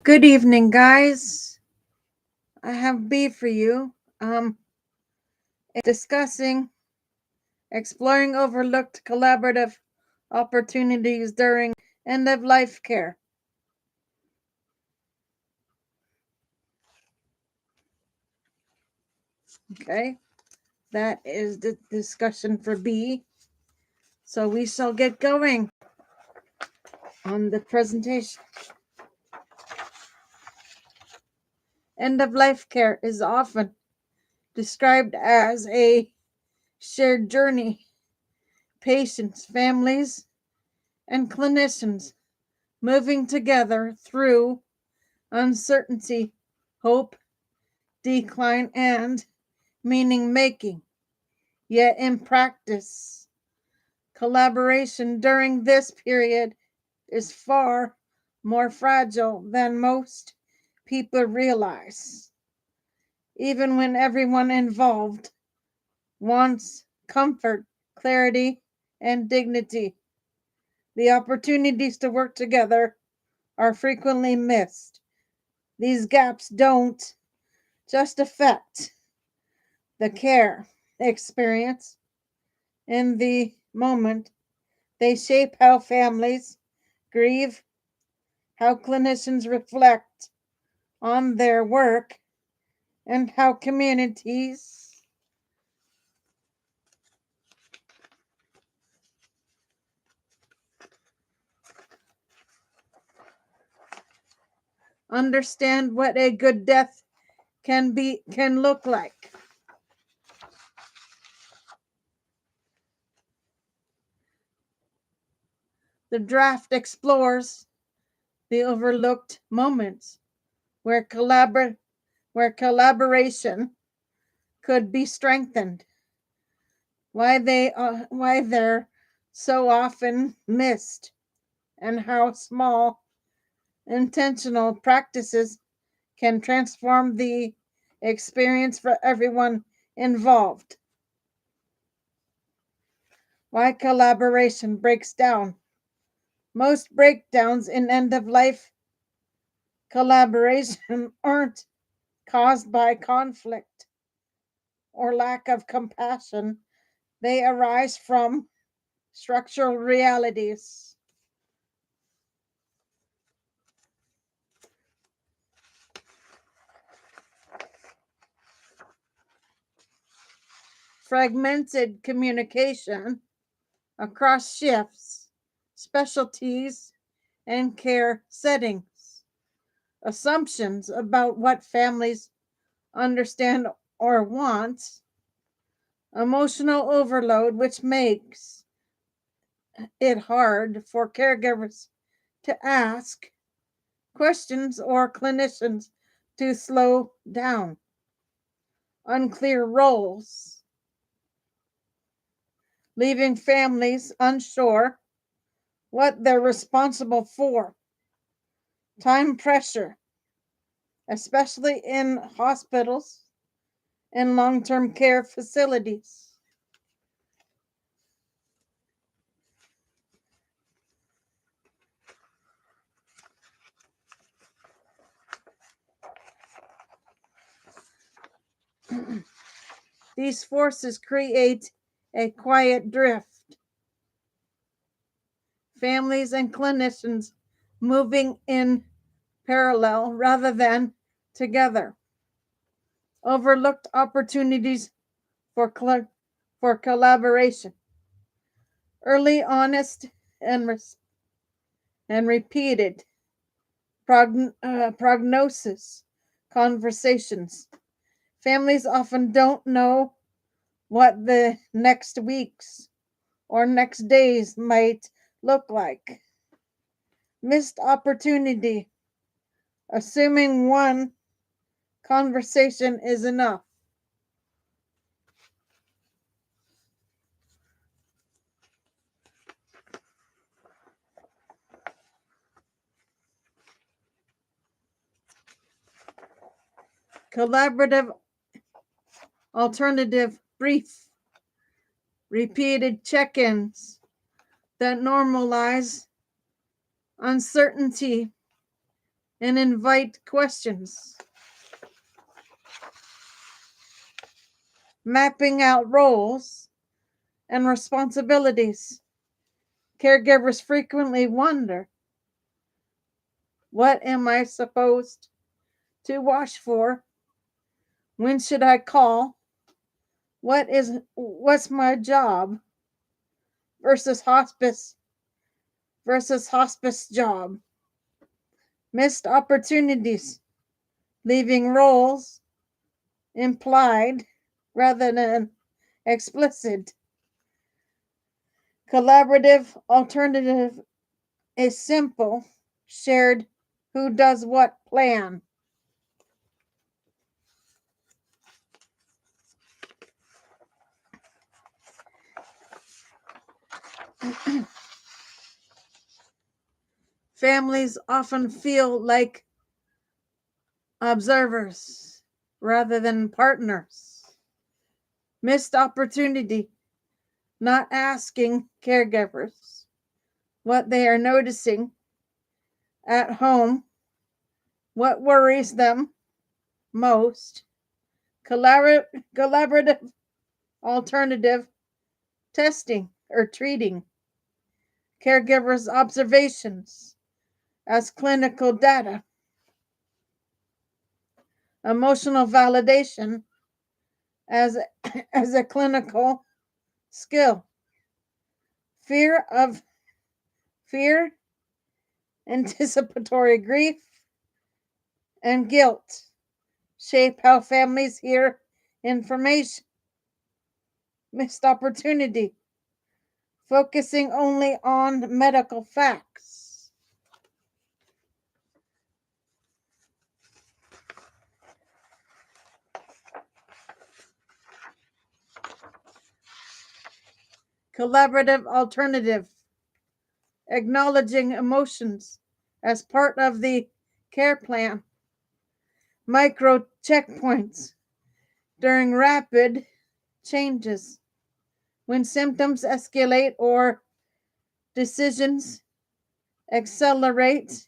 Good evening, guys. I have B for you. Discussing exploring overlooked collaborative opportunities during end of life care. Okay, that is the discussion for B. So we shall get going on the presentation. End of life care is often described as a shared journey. Patients, families, and clinicians moving together through uncertainty, hope, decline, and meaning making. Yet in practice, collaboration during this period is far more fragile than most people realize. Even when everyone involved wants comfort, clarity, and dignity, the opportunities to work together are frequently missed. These gaps don't just affect the care experience in the moment, they shape how families grieve, how clinicians reflect on their work, and how communities understand what a good death can look like. The draft explores the overlooked moments where collaboration could be strengthened, why they're so often missed, and how small intentional practices can transform the experience for everyone involved. Why collaboration breaks down. Most breakdowns in end of life collaboration aren't caused by conflict or lack of compassion, they arise from structural realities. Fragmented communication across shifts, specialties, and care settings. Assumptions about what families understand or want. Emotional overload, which makes it hard for caregivers to ask questions or clinicians to slow down. Unclear roles, leaving families unsure what they're responsible for. Time pressure, especially in hospitals and long term care facilities. These forces create a quiet drift. Families and clinicians moving in parallel rather than together. Overlooked opportunities for, for collaboration. Early, honest, and, and repeated prognosis conversations. Families often don't know what the next weeks or next days might look like. Missed opportunity, assuming one conversation is enough. Collaborative alternative brief, repeated check ins that normalize uncertainty and invite questions. Mapping out roles and responsibilities. Caregivers frequently wonder, what am I supposed to watch for? When should I call? What's my job versus hospice job? Missed opportunities, leaving roles implied rather than explicit. Collaborative alternative is simple, shared who does what plan. Families often feel like observers rather than partners. Missed opportunity, not asking caregivers what they are noticing at home, what worries them most. Collaborative alternative testing or treating caregivers' observations as clinical data. Emotional validation as a clinical skill. Fear, anticipatory grief, and guilt shape how families hear information. Missed opportunity, focusing only on medical facts. Collaborative alternative, acknowledging emotions as part of the care plan. Micro checkpoints during rapid changes. When symptoms escalate or decisions accelerate,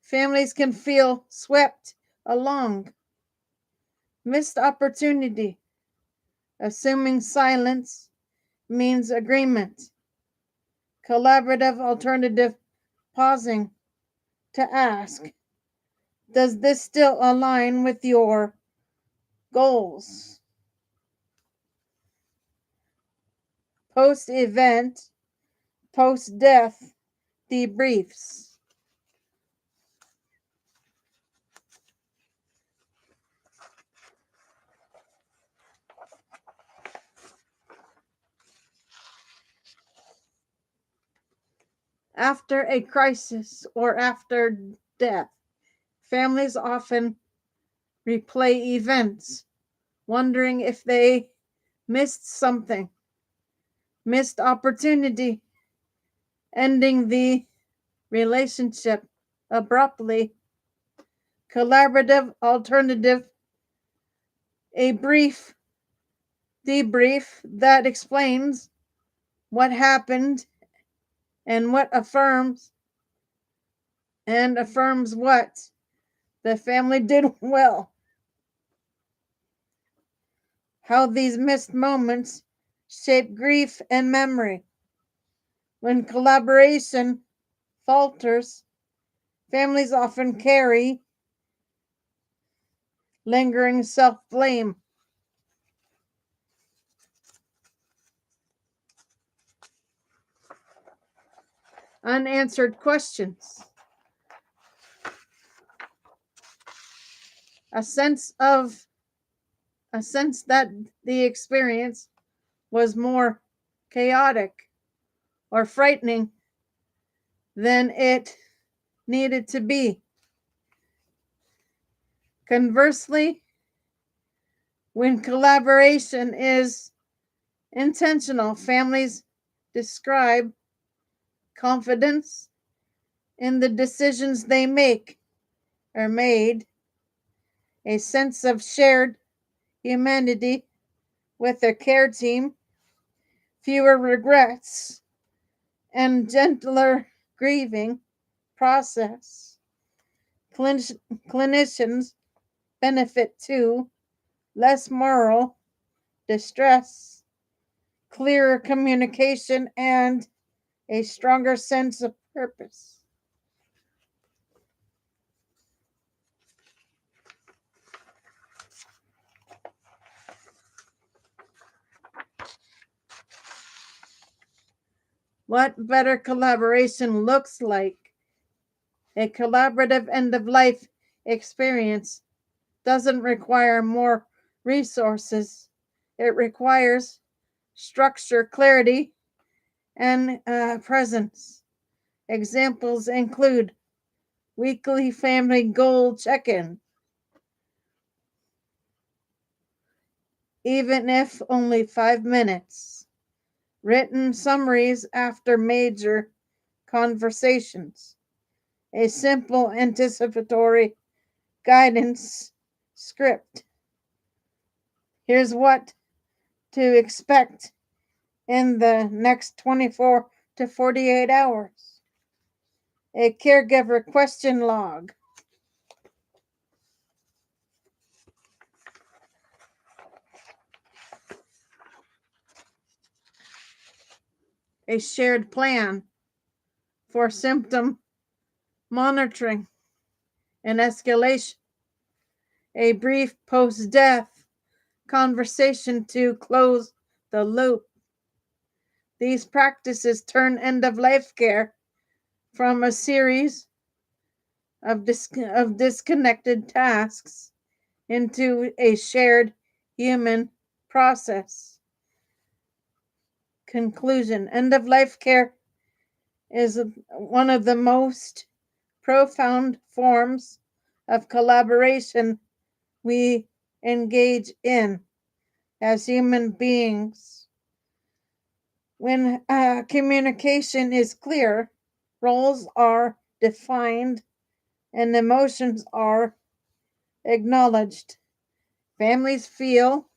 families can feel swept along. Missed opportunity, assuming silence means agreement. Collaborative alternative, pausing to ask, does this still align with your goals? Post event, post death debriefs. After a crisis or after death, families often replay events, wondering if they missed something. Missed opportunity, ending the relationship abruptly. Collaborative alternative, a brief debrief that explains what happened and affirms what the family did well. How these missed moments shape grief and memory. When collaboration falters, families often carry lingering self-blame. Unanswered questions. A sense that the experience was more chaotic or frightening than it needed to be. Conversely, when collaboration is intentional, families describe confidence in the decisions they make or made, a sense of shared humanity with their care team, fewer regrets, and gentler grieving process. Clinicians benefit too: less moral distress, clearer communication, and a stronger sense of purpose. What better collaboration looks like? A collaborative end of life experience doesn't require more resources. It requires structure, clarity, and presence. Examples include weekly family goal check-in, even if only 5 minutes, written summaries after major conversations, a simple anticipatory guidance script. Here's what to expect in the next 24 to 48 hours. A caregiver question log. A shared plan for symptom monitoring and escalation. A brief post-death conversation to close the loop. These practices turn end-of-life care from a series of disconnected tasks into a shared human process. Conclusion: end-of-life care is one of the most profound forms of collaboration we engage in as human beings. When communication is clear, roles are defined, and emotions are acknowledged, families feel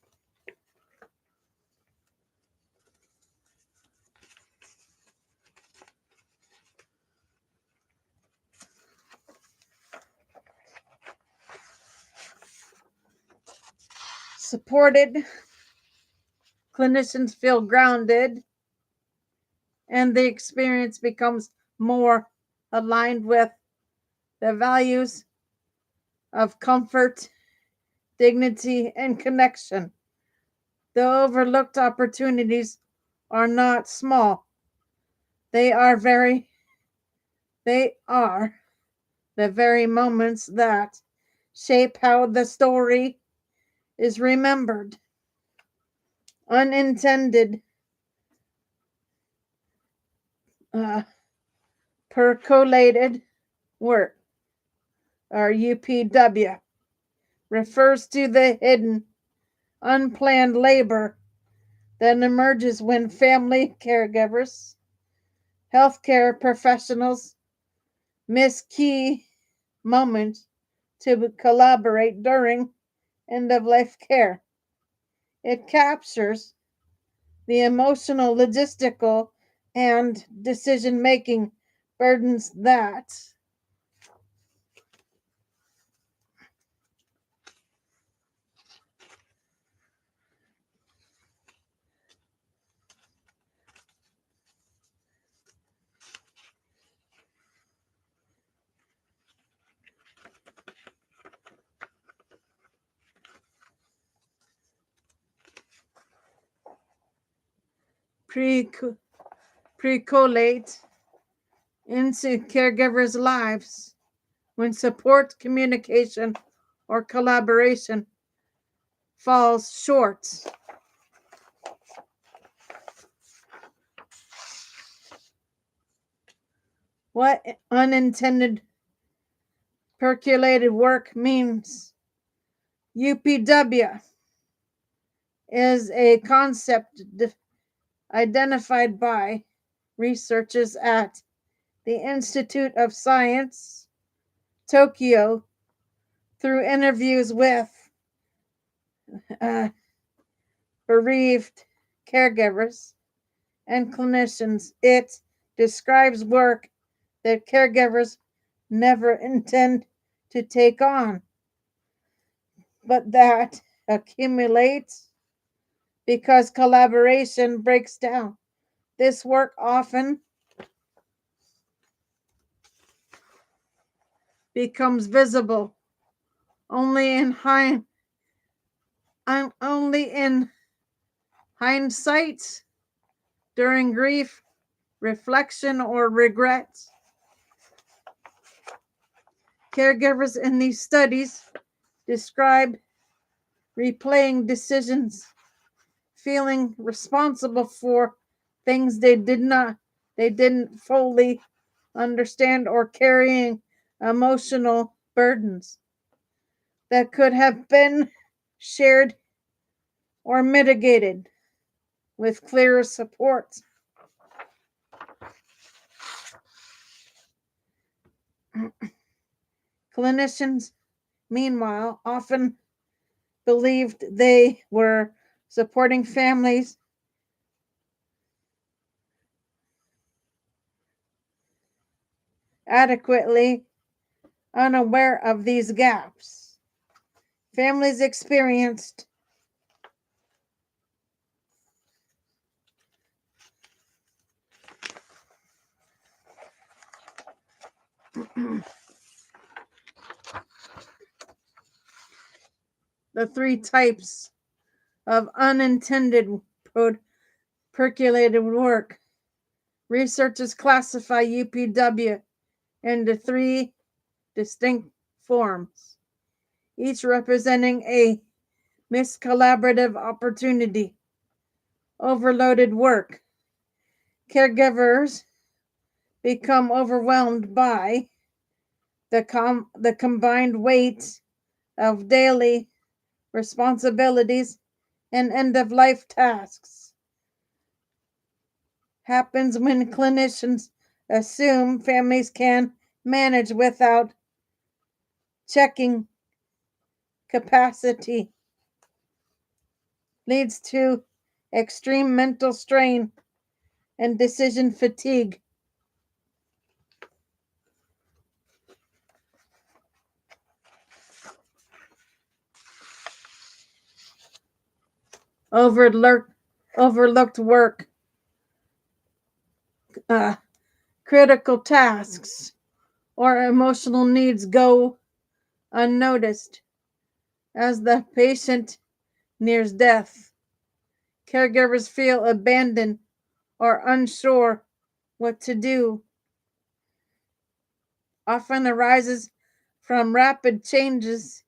supported, clinicians feel grounded, and the experience becomes more aligned with the values of comfort, dignity, and connection. The overlooked opportunities are not small. They are the very moments that shape how the story is remembered. Unintended percolated work, or UPW, refers to the hidden, unplanned labor that emerges when family caregivers, healthcare professionals miss key moments to collaborate during end-of-life care. It captures the emotional, logistical, and decision-making burdens that percolate into caregivers' lives when support, communication, or collaboration falls short. What unintended percolated work means. UPW is a concept identified by researchers at the Institute of Science, Tokyo, through interviews with bereaved caregivers and clinicians. It describes work that caregivers never intend to take on, but that accumulates because collaboration breaks down. This work often becomes visible only in hindsight, during grief, reflection, or regret. Caregivers in these studies describe replaying decisions, feeling responsible for things they didn't fully understand, or carrying emotional burdens that could have been shared or mitigated with clearer support. Clinicians, meanwhile, often believed they were supporting families adequately, unaware of these gaps. Families experienced the three types of unintended percolated work. Researchers classify UPW into three distinct forms, each representing a missed collaborative opportunity. Overloaded work. Caregivers become overwhelmed by the combined weight of daily responsibilities and end-of-life tasks. Happens when clinicians assume families can manage without checking capacity. Leads to extreme mental strain and decision fatigue. Overlooked work. Critical tasks or emotional needs go unnoticed as the patient nears death. Caregivers feel abandoned or unsure what to do. Often arises from rapid changes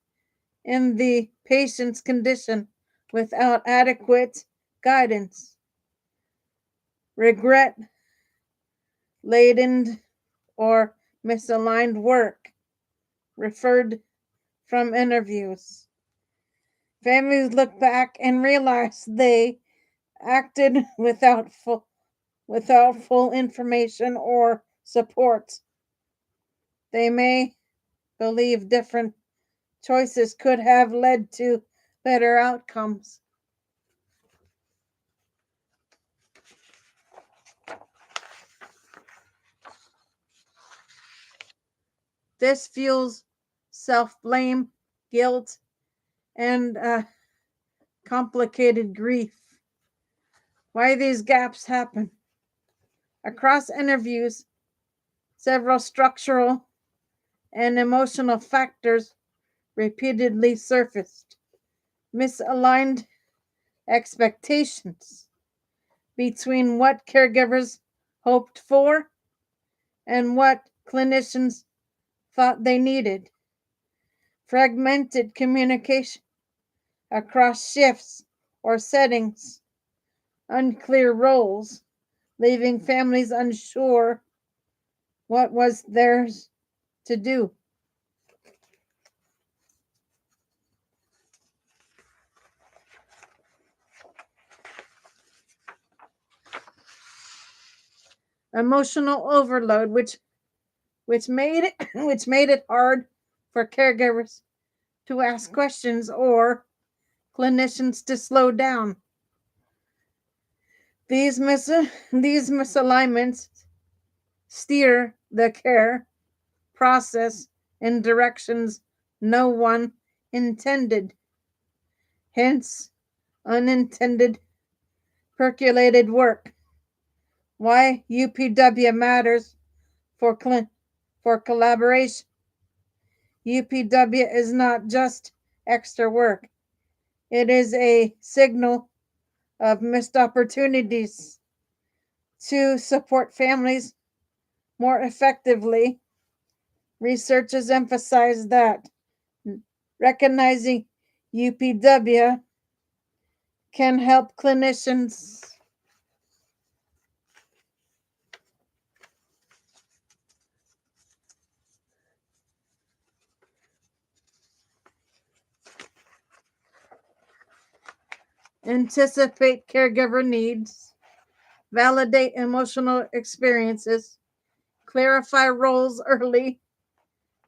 in the patient's condition without adequate guidance. Regret laden or misaligned work referred from interviews. Families look back and realize they acted without full information or support. They may believe different choices could have led to better outcomes. This fuels self-blame, guilt, and complicated grief. Why these gaps happen? Across interviews, several structural and emotional factors repeatedly surfaced. Misaligned expectations between what caregivers hoped for and what clinicians thought they needed. Fragmented communication across shifts or settings. Unclear roles, leaving families unsure what was theirs to do. Emotional overload, which made it hard for caregivers to ask questions or clinicians to slow down. These misalignments steer the care process in directions no one intended. Hence, unintended percolated work. Why UPW matters for collaboration. UPW is not just extra work. It is a signal of missed opportunities to support families more effectively. Researchers emphasize that recognizing UPW can help clinicians anticipate caregiver needs, validate emotional experiences, clarify roles early,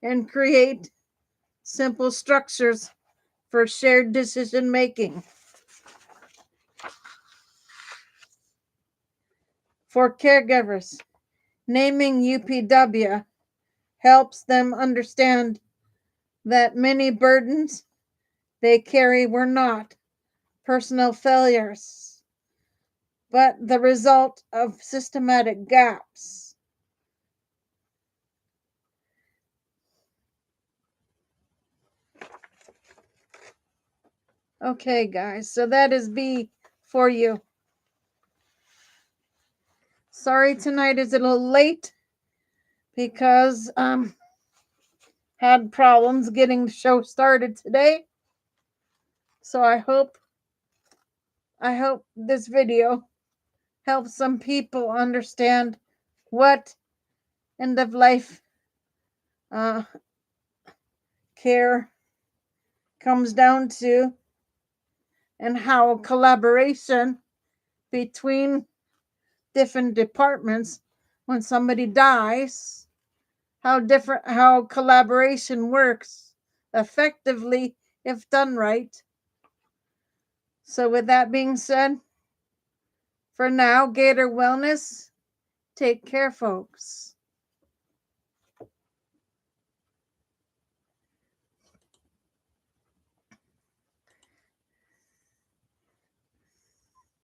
and create simple structures for shared decision making. For caregivers, naming UPW helps them understand that many burdens they carry were not personal failures, but the result of systematic gaps. Okay, guys, so that is B for you. Sorry tonight is a little late because had problems getting the show started today. So I hope this video helps some people understand what end of life care comes down to, and how collaboration between different departments when somebody dies, how collaboration works effectively if done right. So with that being said, for now, Gator Wellness, take care, folks.